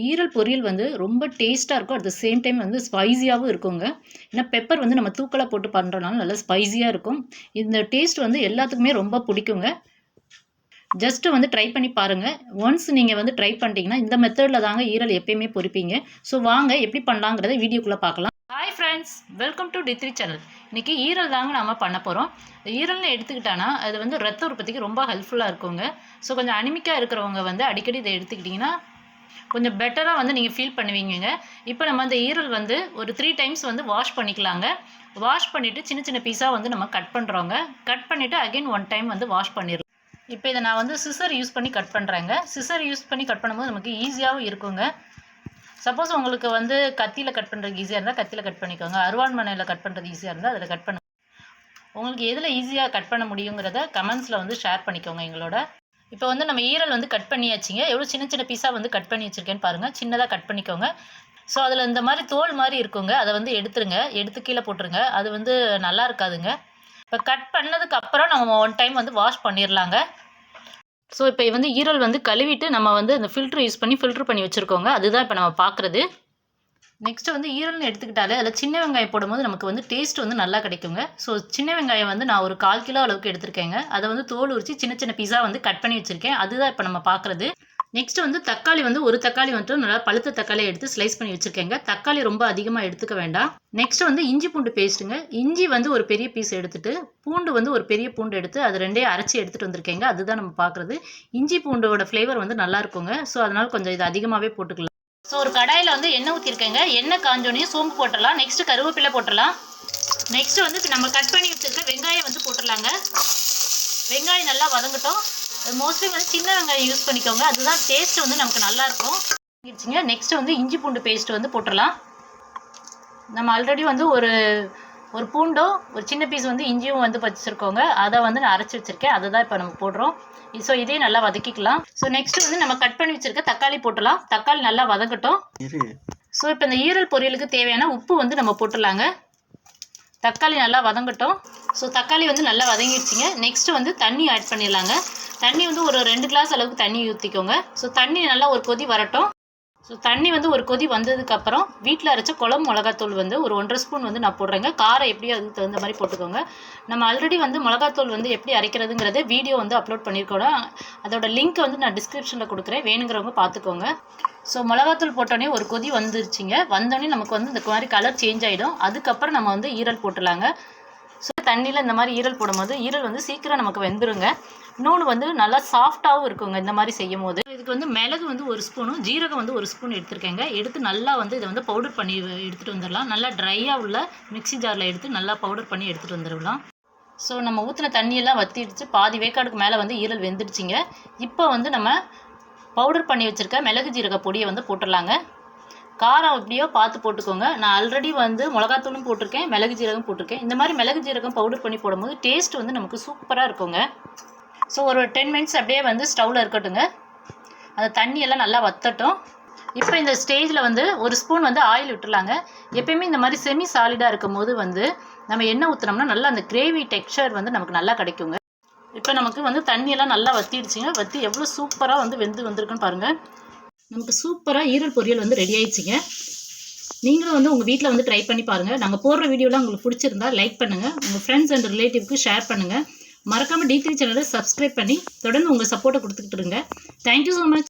ஈரல் பொரியல் வந்து ரொம்ப டேஸ்ட்டாக இருக்கும். அட் த சேம் டைம் வந்து ஸ்பைசியாகவும் இருக்குங்க. ஏன்னா பெப்பர் வந்து நம்ம தூக்கலா போட்டு பண்ணுறனால நல்லா ஸ்பைசியாக இருக்கும். இந்த டேஸ்ட் வந்து எல்லாத்துக்குமே ரொம்ப பிடிக்குங்க. ஜஸ்ட்டு வந்து ட்ரை பண்ணி பாருங்கள். ஒன்ஸ் நீங்கள் வந்து ட்ரை பண்ணிட்டீங்கன்னா இந்த மெத்தடில் தாங்க ஈரல் எப்பயுமே பொரிப்பீங்க. ஸோ வாங்க எப்படி பண்ணலாங்கிறத வீடியோக்குள்ளே பார்க்கலாம். Hi friends, welcome to D3 channel. இன்றைக்கி ஈரல் தாங்க நம்ம பண்ண போகிறோம். ஈரல்னு எடுத்துக்கிட்டானா அது வந்து ரத்த உற்பத்திக்கு ரொம்ப ஹெல்ப்ஃபுல்லாக இருக்குங்க. ஸோ கொஞ்சம் அனிமிக்காக இருக்கிறவங்க வந்து அடிக்கடி இதை எடுத்துக்கிட்டிங்கன்னா கொஞ்சம் பெட்டராக வந்து நீங்கள் ஃபீல் பண்ணுவீங்க. இப்போ நம்ம அந்த ஈரல் வந்து ஒரு 3 டைம்ஸ் வந்து வாஷ் பண்ணிக்கலாங்க. வாஷ் பண்ணிவிட்டு சின்ன சின்ன பீஸாக வந்து நம்ம கட் பண்ணுறோங்க. கட் பண்ணிவிட்டு அகைன் 1 டைம் வந்து வாஷ் பண்ணிடலாம். இப்போ இதை நான் வந்து சிசர் யூஸ் பண்ணி கட் பண்ணுறேங்க. சிசர் யூஸ் பண்ணி கட் பண்ணும்போது நமக்கு ஈஸியாகவும் இருக்குங்க. சப்போஸ் உங்களுக்கு வந்து கத்தியில் கட் பண்ணுறதுக்கு ஈஸியாக இருந்தால் கத்தியில் கட் பண்ணிக்கோங்க. அருவாள்மனையில் கட் பண்ணுறது ஈஸியாக இருந்தால் அதில் கட் பண்ண உங்களுக்கு எதில் ஈஸியாக கட் பண்ண முடியுங்கிறத கமெண்ட்ஸில் வந்து ஷேர் பண்ணிக்கோங்க எங்களோட. இப்போ வந்து நம்ம ஈரல் வந்து கட் பண்ணியாச்சுங்க. எவ்வளோ சின்ன சின்ன பீஸாக வந்து கட் பண்ணி வச்சுருக்கேன்னு பாருங்கள். சின்னதாக கட் பண்ணிக்கோங்க. ஸோ அதில் இந்த மாதிரி தோல் மாதிரி இருக்குங்க. அதை வந்து எடுத்துருங்க. எடுத்து கீழே போட்டுருங்க. அது வந்து நல்லா இருக்காதுங்க. இப்போ கட் பண்ணதுக்கு அப்புறம் நம்ம 1 டைம் வந்து வாஷ் பண்ணிடலாங்க. ஸோ இப்போ வந்து ஈரல் வந்து கழுவிட்டு நம்ம வந்து இந்த ஃபில்ட்ரு யூஸ் பண்ணி ஃபில்ட்ரு பண்ணி வச்சுருக்கோங்க. அதுதான் இப்போ நம்ம பார்க்குறது. நெக்ஸ்ட்டு வந்து ஈரல்னு எடுத்துக்கிட்டாலே அதில் சின்ன வெங்காயம் போடும்போது நமக்கு வந்து டேஸ்ட் வந்து நல்லா கிடைக்குங்க. ஸோ சின்ன வெங்காயம் வந்து நான் ஒரு 1/4 கிலோ அளவுக்கு எடுத்திருக்கேங்க. அதை வந்து தோல் உரித்து சின்ன சின்ன பீஸாக வந்து கட் பண்ணி வச்சுருக்கேன். அதுதான் இப்போ நம்ம பார்க்குறது. நெக்ஸ்ட்டு வந்து தக்காளி வந்து ஒரு தக்காளி வந்துட்டு நல்லா பழுத்த தக்காளியை எடுத்து ஸ்லைஸ் பண்ணி வச்சுருக்கேங்க. தக்காளி ரொம்ப அதிகமாக எடுத்துக்க வேண்டாம். நெக்ஸ்ட்டு வந்து இஞ்சி பூண்டு பேஸ்ட்டுங்க. இஞ்சி வந்து ஒரு பெரிய பீஸ் எடுத்துகிட்டு பூண்டு வந்து ஒரு பெரிய பூண்டு எடுத்து அது ரெண்டையும் அரைச்சி எடுத்துகிட்டு வந்திருக்கேங்க. அதுதான் நம்ம பார்க்குறது. இஞ்சி பூண்டோட ஃப்ளேவர் வந்து நல்லா இருக்குங்க. ஸோ அதனால் கொஞ்சம் இது அதிகமாகவே போட்டுக்கலாம். ஸோ ஒரு கடாயில் வந்து எண்ணெய் ஊற்றிருக்கேங்க. எண்ணெய் காஞ்சோனையும் சோம்பு போட்டுடலாம். நெக்ஸ்ட்டு கருவேப்பிலை போட்டுடலாம். நெக்ஸ்ட்டு வந்து நம்ம கட் பண்ணி வச்சுருக்க வெங்காயம் வந்து போட்டுடலாங்க. வெங்காயம் நல்லா வதங்கட்டும். மோஸ்ட்லி வந்து சின்ன வெங்காயம் யூஸ் பண்ணிக்கோங்க. அதுதான் டேஸ்ட் வந்து நமக்கு நல்லாயிருக்கும். நெக்ஸ்ட்டு வந்து இஞ்சி பூண்டு பேஸ்ட்டு வந்து போட்டுடலாம். நம்ம ஆல்ரெடி வந்து ஒரு பூண்டோ ஒரு சின்ன பீஸ் வந்து இஞ்சியும் வந்து வச்சுருக்கோங்க. அதை வந்து நான் அரைச்சி வச்சுருக்கேன். அதை தான் இப்போ நம்ம போடுறோம். ஸோ இதையும் நல்லா வதக்கிக்கலாம். ஸோ நெக்ஸ்ட்டு வந்து நம்ம கட் பண்ணி வச்சுருக்க தக்காளி போட்டுடலாம். தக்காளி நல்லா வதங்கட்டும். ஸோ இப்போ இந்த ஈரல் பொரியலுக்கு தேவையான உப்பு வந்து நம்ம போட்டுடலாங்க. தக்காளி நல்லா வதங்கட்டும். ஸோ தக்காளி வந்து நல்லா வதங்கிடுச்சிங்க. நெக்ஸ்ட்டு வந்து தண்ணி ஆட் பண்ணிடலாங்க. தண்ணி வந்து ஒரு 2 கிளாஸ் அளவுக்கு தண்ணி ஊற்றிக்கோங்க. ஸோ தண்ணி நல்லா ஒரு கொதி வரட்டும். ஸோ தண்ணி வந்து ஒரு கொதி வந்ததுக்கப்புறம் வீட்டில் அரைச்ச குழம்பு மிளகாத்தூள் வந்து ஒரு 1.5 ஸ்பூன் வந்து நான் போடுறேங்க. காரம் எப்படியோ அதுக்கு தகுந்த மாதிரி போட்டுக்கோங்க. நம்ம ஆல்ரெடி வந்து மிளகாத்தூள் வந்து எப்படி அரைக்கிறதுங்கிறத வீடியோ வந்து அப்லோட் பண்ணியிருக்கோம். அதோட லிங்க் வந்து நான் டிஸ்கிரிப்ஷனில் கொடுக்குறேன். வேணுங்கிறவங்க பார்த்துக்கோங்க. ஸோ மிளகாத்தூள் போட்டோன்னே ஒரு கொதி வந்துருச்சுங்க. வந்தோடனே நமக்கு வந்து இந்த மாதிரி கலர் சேஞ்ச் ஆகிடும். அதுக்கப்புறம் நம்ம வந்து ஈரல் போட்டுடலாங்க. ஸோ தண்ணியில் இந்த மாதிரி ஈரல் போடும்போது ஈரல் வந்து சீக்கிரம் நமக்கு வெந்துருங்க. இன்னொன்று வந்து நல்லா சாஃப்டாகவும் இருக்குங்க இந்த மாதிரி செய்யும் போது. இதுக்கு வந்து மிளகு வந்து 1 ஸ்பூனும் ஜீரகம் வந்து 1 ஸ்பூன் எடுத்துருக்கேங்க. எடுத்து நல்லா வந்து இதை வந்து பவுடர் பண்ணி எடுத்துகிட்டு வந்துடலாம். நல்லா ட்ரையாக உள்ள மிக்ஸி ஜாரில் எடுத்து நல்லா பவுடர் பண்ணி எடுத்துகிட்டு வந்துடலாம். ஸோ நம்ம ஊற்றின தண்ணியெல்லாம் வற்றிடுச்சு. பாதி வேக்காடுக்கு மேலே வந்து ஈரல் வெந்துடுச்சிங்க. இப்போ வந்து நம்ம பவுடர் பண்ணி வச்சுருக்க மிளகு ஜீரக பொடியை வந்து போட்டுடலாங்க. காரம் எப்படியோ பார்த்து போட்டுக்கோங்க. நான் ஆல்ரெடி வந்து மிளகாத்தூளும் போட்டிருக்கேன், மிளகு ஜீரகம் போட்டிருக்கேன். இந்த மாதிரி மிளகு ஜீரகம் பவுடர் பண்ணி போடும்போது டேஸ்ட் வந்து நமக்கு சூப்பராக இருக்குங்க. ஸோ ஒரு 10 மினிட்ஸ் அப்படியே வந்து ஸ்டவ்வில் இருக்கட்டுங்க. அந்த தண்ணியெல்லாம் நல்லா வற்றட்டும். இப்போ இந்த ஸ்டேஜில் வந்து 1 ஸ்பூன் வந்து ஆயில் விட்டுலாங்க. எப்பயுமே இந்த மாதிரி செமி சாலிடாக இருக்கும் போது வந்து நம்ம எண்ணெய் ஊற்றினோம்னா நல்லா அந்த கிரேவி டெக்ஸ்சர் வந்து நமக்கு நல்லா கிடைக்குங்க. இப்போ நமக்கு வந்து தண்ணியெல்லாம் நல்லா வற்றிடுச்சிங்க. வற்றி எவ்வளோ சூப்பராக வந்து வந்திருக்குன்னு பாருங்கள். நமக்கு சூப்பராக ஈரல் பொரியல் வந்து ரெடி ஆயிடுச்சுங்க. நீங்களும் வந்து உங்கள் வீட்டில் வந்து ட்ரை பண்ணி பாருங்கள். நாங்கள் போடுற வீடியோலாம் உங்களுக்கு பிடிச்சிருந்தா லைக் பண்ணுங்கள். உங்கள் ஃப்ரெண்ட்ஸ் அண்ட் ரிலேட்டிவ்க்கு ஷேர் பண்ணுங்கள். மறக்காமல் D3 சேனலை சப்ஸ்கிரைப் பண்ணி தொடர்ந்து உங்கள் சப்போர்ட்டை கொடுத்துக்கிட்டு இருங்க. Thank you so much.